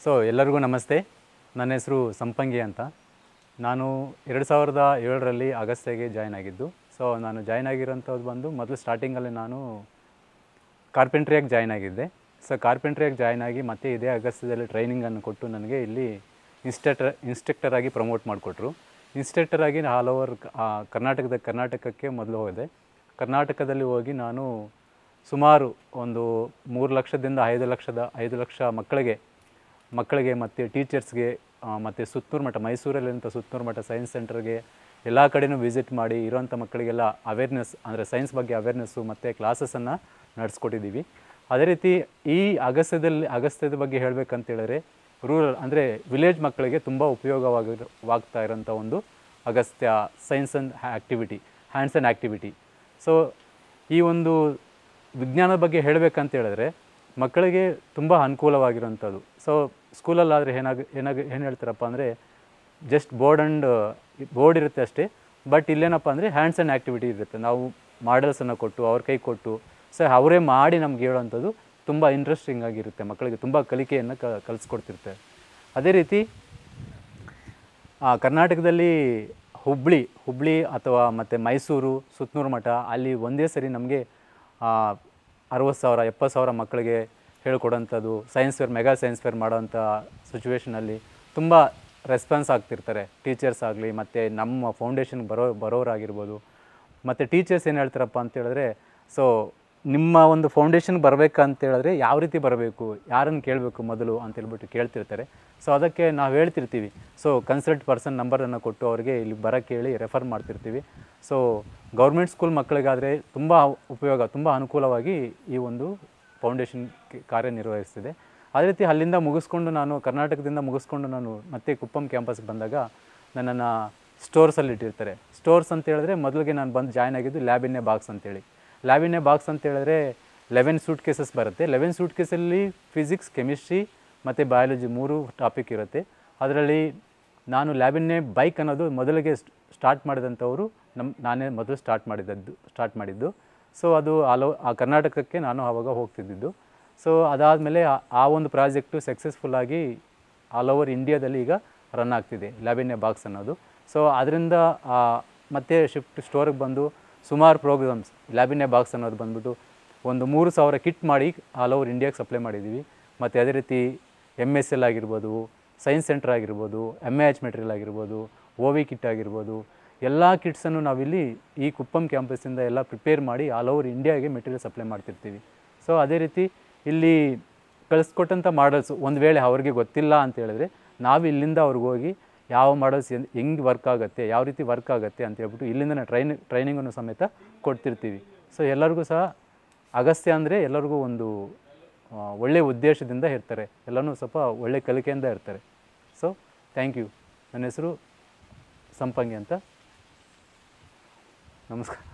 So ಎಲ್ಲರಿಗೂ ನಮಸ್ತೆ. ನನ್ನ ಹೆಸರು ಸಂಪಂಗಿ ಅಂತ. ನಾನು 2007ರಲ್ಲಿ ಅಗಸ್ತ್ಯಗೆ ಜಾಯ್ನ್ ಆಗಿದ್ದು. ಸೊ ನಾನು ಜಾಯ್ನ್ ಆಗಿರೋಂಥದ್ದು ಬಂದು ಮೊದಲು ಸ್ಟಾರ್ಟಿಂಗಲ್ಲಿ ನಾನು ಕಾರ್ಪೆಂಟ್ರಿಯಾಗಿ ಜಾಯ್ನ್ ಆಗಿದ್ದೆ. ಸೊ ಕಾರ್ಪೆಂಟ್ರಿಯಾಗಿ ಜಾಯ್ನ್ ಆಗಿ ಮತ್ತೆ ಇದೇ ಅಗಸ್ತ್ಯದಲ್ಲಿ ಟ್ರೈನಿಂಗನ್ನು ಕೊಟ್ಟು ನನಗೆ ಇಲ್ಲಿ ಇನ್ಸ್ಟ್ರಕ್ಟರಾಗಿ ಪ್ರಮೋಟ್ ಮಾಡಿಕೊಟ್ರು. ಇನ್ಸ್ಟ್ರಕ್ಟರಾಗಿ ಆಲ್ ಓವರ್ ಕರ್ನಾಟಕಕ್ಕೆ ಮೊದಲು ಹೋದೆ. ಕರ್ನಾಟಕದಲ್ಲಿ ಹೋಗಿ ನಾನು ಸುಮಾರು ಒಂದು 3 ಲಕ್ಷದಿಂದ 5 ಲಕ್ಷ ಮಕ್ಕಳಿಗೆ ಮತ್ತು ಟೀಚರ್ಸ್ಗೆ ಮತ್ತು ಸುತ್ತೂರು ಮಠ, ಮೈಸೂರಲ್ಲಿರುವಂಥ ಸುತ್ತೂರು ಮಠ ಸೈನ್ಸ್ ಸೆಂಟರ್ಗೆ ಎಲ್ಲ ಕಡೆಯೂ ವಿಸಿಟ್ ಮಾಡಿ ಇರೋಂಥ ಮಕ್ಕಳಿಗೆಲ್ಲ ಅವೇರ್ನೆಸ್, ಅಂದರೆ ಸೈನ್ಸ್ ಬಗ್ಗೆ ಅವೇರ್ನೆಸ್ಸು ಮತ್ತು ಕ್ಲಾಸಸನ್ನು ನಡೆಸ್ಕೊಟ್ಟಿದ್ದೀವಿ. ಅದೇ ರೀತಿ ಈ ಅಗಸ್ತ್ಯದ ಬಗ್ಗೆ ಹೇಳಬೇಕಂತೇಳಿದ್ರೆ ರೂರಲ್ ಅಂದರೆ ವಿಲೇಜ್ ಮಕ್ಕಳಿಗೆ ತುಂಬ ಉಪಯೋಗವಾಗ್ತಾ ಇರೋಂಥ ಒಂದು Agastya science and activity, hands and activity. So ಈ ಒಂದು ವಿಜ್ಞಾನದ ಬಗ್ಗೆ ಹೇಳಬೇಕಂತೇಳಿದ್ರೆ ಮಕ್ಕಳಿಗೆ ತುಂಬ ಅನುಕೂಲವಾಗಿರೋಂಥದ್ದು. ಸೊ ಸ್ಕೂಲಲ್ಲಾದರೆ ಏನು ಹೇಳ್ತಾರಪ್ಪ ಅಂದರೆ ಜಸ್ಟ್ ಬೋರ್ಡ್ ಇರುತ್ತೆ ಅಷ್ಟೇ. ಬಟ್ ಇಲ್ಲೇನಪ್ಪ ಅಂದರೆ ಹ್ಯಾಂಡ್ಸ್ ಆ್ಯಂಡ್ ಆ್ಯಕ್ಟಿವಿಟಿ ಇರುತ್ತೆ. ನಾವು ಮಾಡೆಲ್ಸನ್ನು ಕೊಟ್ಟು ಅವ್ರ ಕೈ ಕೊಟ್ಟು ಸೊ ಅವರೇ ಮಾಡಿ ನಮ್ಗೆ ಹೇಳೋವಂಥದ್ದು ತುಂಬ ಇಂಟ್ರೆಸ್ಟಿಂಗ್ ಆಗಿರುತ್ತೆ. ಮಕ್ಕಳಿಗೆ ತುಂಬ ಕಲಿಕೆಯನ್ನು ಕಲಿಸ್ಕೊಡ್ತಿರ್ತಾರೆ. ಅದೇ ರೀತಿ ಕರ್ನಾಟಕದಲ್ಲಿ ಹುಬ್ಳಿ ಅಥವಾ ಮತ್ತು ಮೈಸೂರು ಸುತ್ತೂರು ಮಠ ಅಲ್ಲಿ ಒಂದೇ ಸರಿ ನಮಗೆ 60,000 70,000 ಮಕ್ಕಳಿಗೆ ಹೇಳ್ಕೊಡೋಂಥದ್ದು ಮೆಗಾ ಸೈನ್ಸ್ ಫೇರ್ ಮಾಡೋವಂಥ ಸಿಚುವೇಷನಲ್ಲಿ ತುಂಬ ರೆಸ್ಪಾನ್ಸ್ ಆಗ್ತಿರ್ತಾರೆ ಟೀಚರ್ಸ್ ಆಗಲಿ ಮತ್ತು ನಮ್ಮ ಫೌಂಡೇಶನ್ಗೆ ಬರೋರಾಗಿರ್ಬೋದು. ಮತ್ತು ಟೀಚರ್ಸ್ ಏನು ಹೇಳ್ತಾರಪ್ಪ ಅಂತೇಳಿದ್ರೆ, ಸೊ ನಿಮ್ಮ ಒಂದು ಫೌಂಡೇಶನ್ಗೆ ಬರಬೇಕಂತೇಳಿದ್ರೆ ಯಾವ ರೀತಿ ಬರಬೇಕು, ಯಾರನ್ನು ಕೇಳಬೇಕು ಮೊದಲು ಅಂತೇಳ್ಬಿಟ್ಟು ಕೇಳ್ತಿರ್ತಾರೆ. ಸೊ ಅದಕ್ಕೆ ನಾವು ಹೇಳ್ತಿರ್ತೀವಿ. ಸೊ ಕನ್ಸಲ್ಟ್ ಪರ್ಸನ್ ನಂಬರನ್ನು ಕೊಟ್ಟು ಅವರಿಗೆ ಇಲ್ಲಿ ಬರೋಕ್ಕೆ ಹೇಳಿ ರೆಫರ್ ಮಾಡ್ತಿರ್ತೀವಿ. ಸೊ ಗೌರ್ಮೆಂಟ್ ಸ್ಕೂಲ್ ಮಕ್ಕಳಿಗಾದರೆ ತುಂಬ ಅನುಕೂಲವಾಗಿ ಈ ಒಂದು ಫೌಂಡೇಶನ್ ಕಾರ್ಯನಿರ್ವಹಿಸ್ತಿದೆ. ಅದೇ ರೀತಿ ಅಲ್ಲಿಂದ ಕರ್ನಾಟಕದಿಂದ ಮುಗಿಸ್ಕೊಂಡು ನಾನು ಮತ್ತೆ ಕುಪ್ಪಂ ಕ್ಯಾಂಪಸ್ಗೆ ಬಂದಾಗ ನನ್ನನ್ನು ಸ್ಟೋರ್ಸಲ್ಲಿ ಇಟ್ಟಿರ್ತಾರೆ. ಸ್ಟೋರ್ಸ್ ಅಂತ ಹೇಳಿದ್ರೆ ಮೊದಲಿಗೆ ನಾನು ಬಂದು ಜಾಯ್ನ್ ಆಗಿದ್ದು ಲ್ಯಾಬ್ ಇನ್ ಎ ಬಾಕ್ಸ್ ಅಂತೇಳಿ. ಲ್ಯಾಬ್ ಇನ್ ಎ ಬಾಕ್ಸ್ ಅಂತ ಹೇಳಿದ್ರೆ 11 ಸೂಟ್ ಕೇಸಸ್ ಬರುತ್ತೆ. 11 ಸೂಟ್ ಕೇಸಲ್ಲಿ ಫಿಸಿಕ್ಸ್, ಕೆಮಿಸ್ಟ್ರಿ ಮತ್ತು ಬಯಾಲಜಿ 3 ಟಾಪಿಕ್ ಇರುತ್ತೆ. ಅದರಲ್ಲಿ ನಾನು ಲ್ಯಾಬ್ ಇನ್ ಎ ಬೈಕ್ ಅನ್ನೋದು ಮೊದಲಿಗೆ ಸ್ಟಾರ್ಟ್ ಮಾಡಿದಂಥವರು ನಾನೇ ಮೊದಲು ಸ್ಟಾರ್ಟ್ ಮಾಡಿದ್ದು. ಸೊ ಅದು ಕರ್ನಾಟಕಕ್ಕೆ ನಾನು ಆವಾಗ ಹೋಗ್ತಿದ್ದಿದ್ದು. ಸೊ ಅದಾದಮೇಲೆ ಆ ಒಂದು ಪ್ರಾಜೆಕ್ಟು ಸಕ್ಸಸ್ಫುಲ್ಲಾಗಿ ಆಲ್ ಓವರ್ ಇಂಡಿಯಾದಲ್ಲಿ ಈಗ ರನ್ ಆಗ್ತಿದೆ ಲ್ಯಾಬ್ ಇನ್ ಎ ಬಾಕ್ಸ್ ಅನ್ನೋದು. ಸೊ ಅದರಿಂದ ಮತ್ತೆ ಸ್ಟೋರಿಗೆ ಬಂದು ಸುಮಾರು programs lab in a box ಅನ್ನೋದು ಬಂದ್ಬಿಟ್ಟು ಒಂದು 3,000 ಕಿಟ್ ಮಾಡಿ ಆಲ್ ಓವರ್ ಇಂಡಿಯಾಗೆ ಸಪ್ಲೈ ಮಾಡಿದ್ದೀವಿ. ಮತ್ತು ಅದೇ ರೀತಿ MSL ಆಗಿರ್ಬೋದು, ಸೈನ್ಸ್ ಸೆಂಟರ್ ಆಗಿರ್ಬೋದು, MAH ಮೆಟೀರಿಯಲ್ ಆಗಿರ್ಬೋದು, OV ಕಿಟ್ ಆಗಿರ್ಬೋದು, ಎಲ್ಲ ಕಿಟ್ಸನ್ನು ನಾವಿಲ್ಲಿ ಈ ಕುಪ್ಪಂ ಕ್ಯಾಂಪಸ್ಸಿಂದ ಎಲ್ಲ ಪ್ರಿಪೇರ್ ಮಾಡಿ ಆಲ್ ಓವರ್ ಇಂಡಿಯಾಗೆ ಮೆಟೀರಿಯಲ್ ಸಪ್ಲೈ ಮಾಡ್ತಿರ್ತೀವಿ. ಸೊ ಅದೇ ರೀತಿ ಇಲ್ಲಿ ಕಳಿಸ್ಕೊಟ್ಟಂಥ ಮಾಡಲ್ಸು ಒಂದು ವೇಳೆ ಅವ್ರಿಗೆ ಗೊತ್ತಿಲ್ಲ ಅಂತ ಹೇಳಿದ್ರೆ ನಾವು ಇಲ್ಲಿಂದ ಅವ್ರಿಗೆ ಹೋಗಿ ಯಾವ ಮಾಡಲ್ಸ್ ಹೆಂಗೆ ವರ್ಕ್ ಆಗುತ್ತೆ, ಯಾವ ರೀತಿ ವರ್ಕ್ ಆಗುತ್ತೆ ಅಂತ ಹೇಳ್ಬಿಟ್ಟು ಇಲ್ಲಿಂದ ಟ್ರೈನಿಂಗನ್ನು ಸಮೇತ ಕೊಡ್ತಿರ್ತೀವಿ. ಸೊ ಎಲ್ಲರಿಗೂ ಸಹ ಅಗಸ್ತ್ಯ ಅಂದರೆ ಎಲ್ಲರಿಗೂ ಒಂದು ಒಳ್ಳೆಯ ಉದ್ದೇಶದಿಂದ ಇರ್ತಾರೆ. ಎಲ್ಲನೂ ಸ್ವಲ್ಪ ಒಳ್ಳೆಯ ಕಲಿಕೆಯಿಂದ ಇರ್ತಾರೆ. So thank you. ನನ್ನ ಹೆಸರು ಸಂಪಂಗಿ ಅಂತ. ನಮಸ್ಕಾರ.